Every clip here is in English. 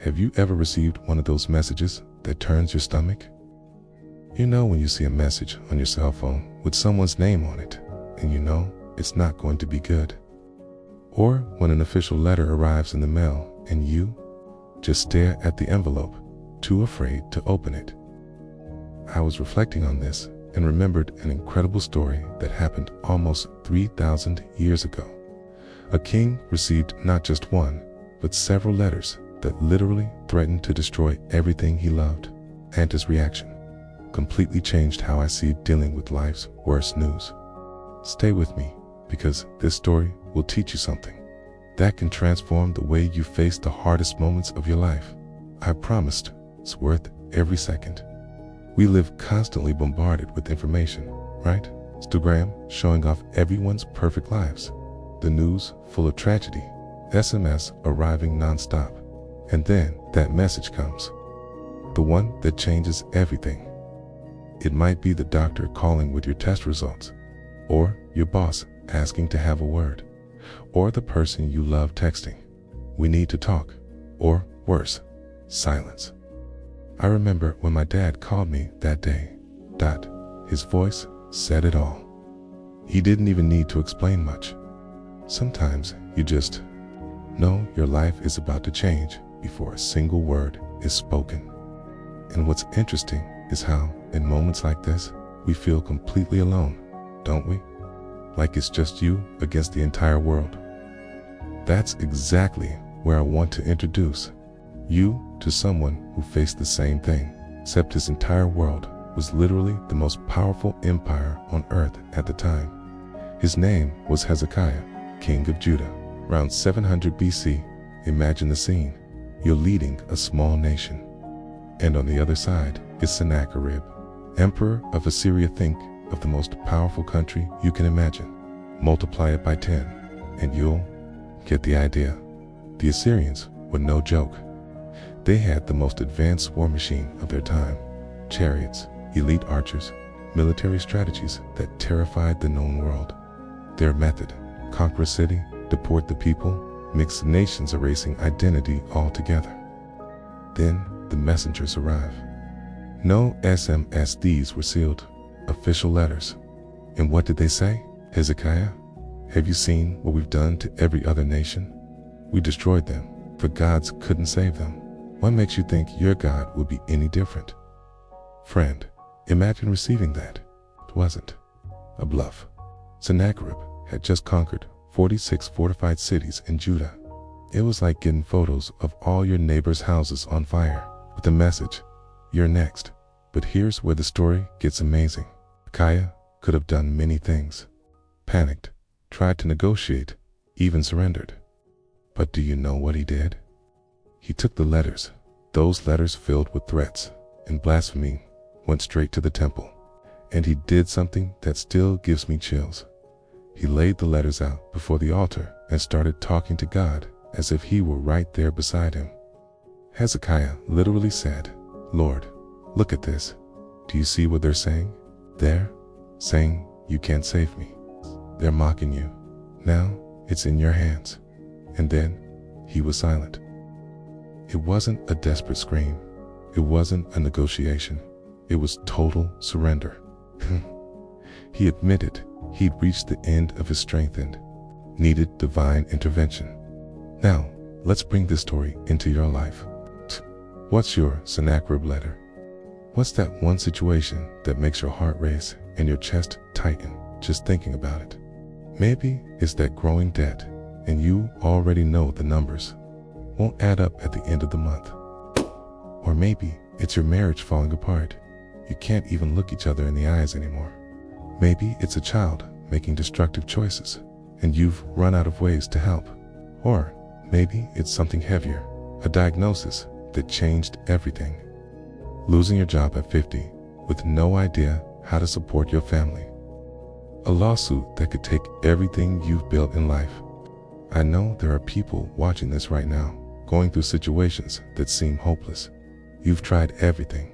Have you ever received one of those messages that turns your stomach? You know when you see a message on your cell phone with someone's name on it, and you know it's not going to be good. Or when an official letter arrives in the mail and you just stare at the envelope, too afraid to open it. I was reflecting on this and remembered an incredible story that happened almost 3,000 years ago. A king received not just one, but several letters that literally threatened to destroy everything he loved, and his reaction completely changed how I see dealing with life's worst news. Stay with me, because this story will teach you something that can transform the way you face the hardest moments of your life. I promised it's worth every second. We live constantly bombarded with information, right? Instagram showing off everyone's perfect lives, the news full of tragedy, SMS arriving non-stop, and then that message comes, the one that changes everything. It might be the doctor calling with your test results, or your boss asking to have a word, or the person you love texting, "We need to talk," or worse, silence. I remember when my dad called me that day. His voice said it all. He didn't even need to explain much. Sometimes you just know your life is about to change before a single word is spoken. And what's interesting is how, in moments like this, we feel completely alone, don't we? Like it's just you against the entire world. That's exactly where I want to introduce you to someone who faced the same thing, except his entire world was literally the most powerful empire on earth at the time. His name was Hezekiah, king of Judah. Around 700 BC, imagine the scene. You're leading a small nation. And on the other side is Sennacherib, emperor of Assyria. Think of the most powerful country you can imagine. Multiply it by 10, and you'll get the idea. The Assyrians were no joke. They had the most advanced war machine of their time, chariots, elite archers, military strategies that terrified the known world. Their method: conquer a city, deport the people, mix the nations, erasing identity altogether. Then the messengers arrive. No SMS, these were sealed, official letters. And what did they say? "Hezekiah, have you seen what we've done to every other nation? We destroyed them, for gods couldn't save them. What makes you think your God will be any different?" Friend, imagine receiving that. It wasn't a bluff. Sennacherib had just conquered 46 fortified cities in Judah. It was like getting photos of all your neighbors' houses on fire with the message, "You're next." But here's where the story gets amazing. Hezekiah could have done many things. Panicked, tried to negotiate, even surrendered. But do you know what he did? He took the letters, those letters filled with threats and blasphemy, went straight to the temple. And he did something that still gives me chills. He laid the letters out before the altar and started talking to God as if he were right there beside him. Hezekiah literally said, "Lord, look at this. Do you see what they're saying? They're saying you can't save me. They're mocking you. Now it's in your hands." And then he was silent. It wasn't a desperate scream. It wasn't a negotiation. It was total surrender. He admitted he'd reached the end of his strength and needed divine intervention. Now, let's bring this story into your life. What's your Sennacherib letter? What's that one situation that makes your heart race and your chest tighten just thinking about it? Maybe it's that growing debt, and you already know the numbers won't add up at the end of the month. Or maybe it's your marriage falling apart. You can't even look each other in the eyes anymore. Maybe it's a child making destructive choices, and you've run out of ways to help. Or maybe it's something heavier, a diagnosis that changed everything. Losing your job at 50 with no idea how to support your family. A lawsuit that could take everything you've built in life. I know there are people watching this right now, going through situations that seem hopeless. You've tried everything.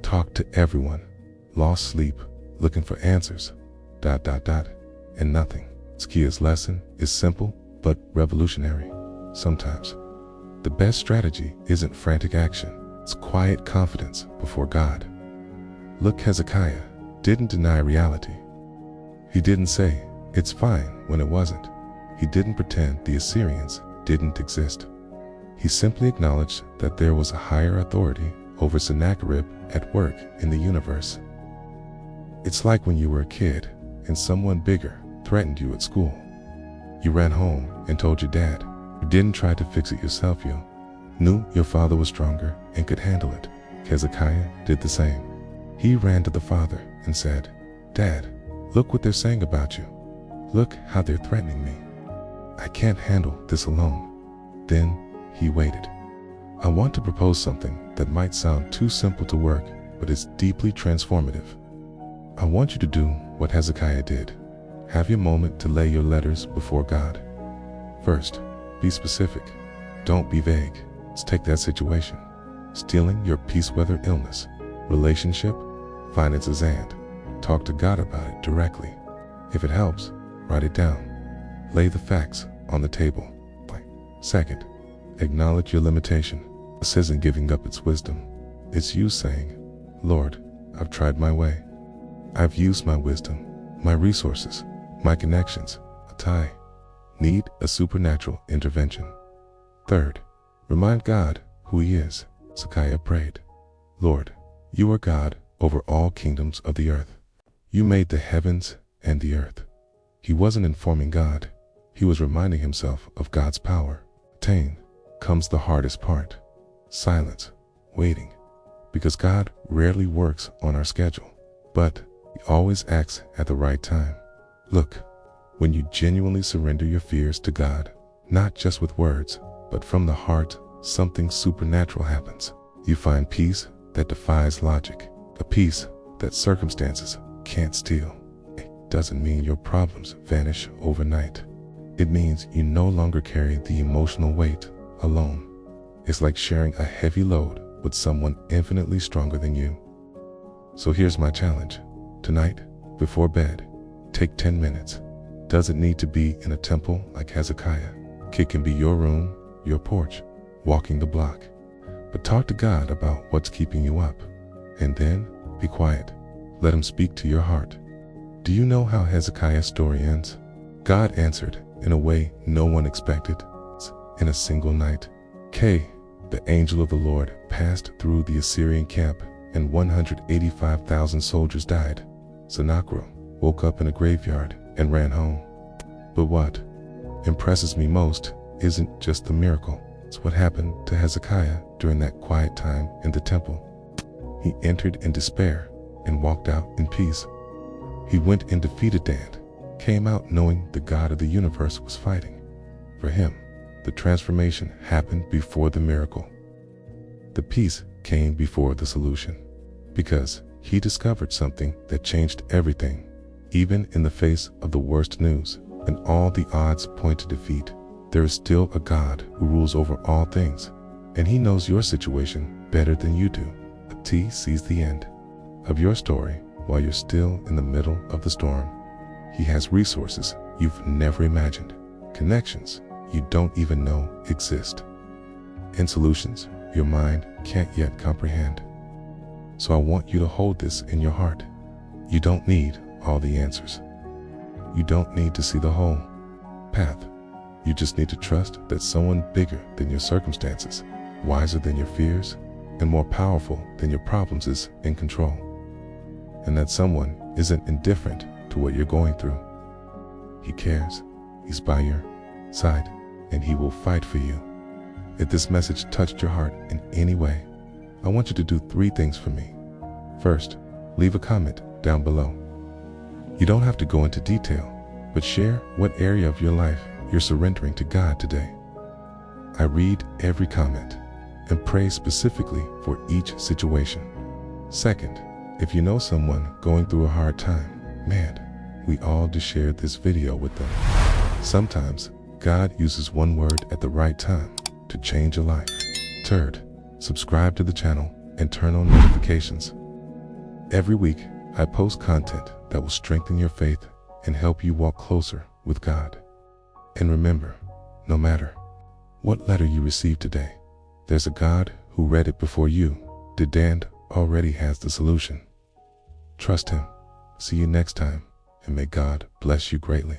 Talked to everyone, lost sleep, looking for answers, and nothing. Hezekiah's lesson is simple but revolutionary. Sometimes The best strategy isn't frantic action, it's quiet confidence before God. Look, Hezekiah didn't deny reality. He didn't say, "It's fine," when it wasn't. He didn't pretend the Assyrians didn't exist. He simply acknowledged that there was a higher authority over Sennacherib at work in the universe. It's like when you were a kid and someone bigger threatened you at school. You ran home and told your dad. You didn't try to fix it yourself, you knew your father was stronger and could handle it. Hezekiah did the same. He ran to the father and said, "Dad, look what they're saying about you. Look how they're threatening me. I can't handle this alone." Then he waited. I want to propose something that might sound too simple to work, but is deeply transformative. I want you to do what Hezekiah did. Have your moment to lay your letters before God. First, be specific. Don't be vague. Let's take that situation. Stealing your peace, whether illness, relationship, finances, and talk to God about it directly. If it helps, write it down. Lay the facts on the table. Second, acknowledge your limitation. This isn't giving up its wisdom. It's you saying, "Lord, I've tried my way. I've used my wisdom, my resources, my connections, but I need a supernatural intervention." Third, remind God who He is. Hezekiah prayed, "Lord, you are God over all kingdoms of the earth. You made the heavens and the earth." He wasn't informing God. He was reminding himself of God's power. Then comes the hardest part: silence, waiting. Because God rarely works on our schedule, but He always acts at the right time. Look, when you genuinely surrender your fears to God, not just with words, but from the heart, something supernatural happens. You find peace that defies logic, a peace that circumstances can't steal. It doesn't mean your problems vanish overnight. It means you no longer carry the emotional weight alone. It's like sharing a heavy load with someone infinitely stronger than you. So here's my challenge. Tonight, before bed, take 10 minutes. Doesn't need to be in a temple like Hezekiah. It can be your room, your porch, walking the block. But talk to God about what's keeping you up. And then, be quiet. Let Him speak to your heart. Do you know how Hezekiah's story ends? God answered in a way no one expected. In a single night, the angel of the Lord passed through the Assyrian camp, and 185,000 soldiers died. Sennacherib woke up in a graveyard and ran home. But what impresses me most isn't just the miracle. It's what happened to Hezekiah during that quiet time in the temple. He entered in despair and walked out in peace. He went in defeated and came out knowing the God of the universe was fighting for him. The transformation happened before the miracle. The peace came before the solution, because he discovered something that changed everything. Even in the face of the worst news, and all the odds point to defeat, there is still a God who rules over all things, and He knows your situation better than you do. He sees the end of your story while you're still in the middle of the storm. He has resources you've never imagined, connections you don't even know exist, and solutions your mind can't yet comprehend. So I want you to hold this in your heart. You don't need all the answers. You don't need to see the whole path. You just need to trust that someone bigger than your circumstances, wiser than your fears, and more powerful than your problems is in control. And that someone isn't indifferent to what you're going through. He cares. He's by your side, and He will fight for you. If this message touched your heart in any way, I want you to do 3 things for me. First, leave a comment down below. You don't have to go into detail, but share what area of your life you're surrendering to God today. I read every comment and pray specifically for each situation. Second, if you know someone going through a hard time, man, we all just share this video with them. Sometimes God uses one word at the right time to change a life. Third, subscribe to the channel and turn on notifications. Every week, I post content that will strengthen your faith and help you walk closer with God. And remember, no matter what letter you received today. There's a God who read it before you did and already has the solution. Trust him. See you next time, and may God bless you greatly.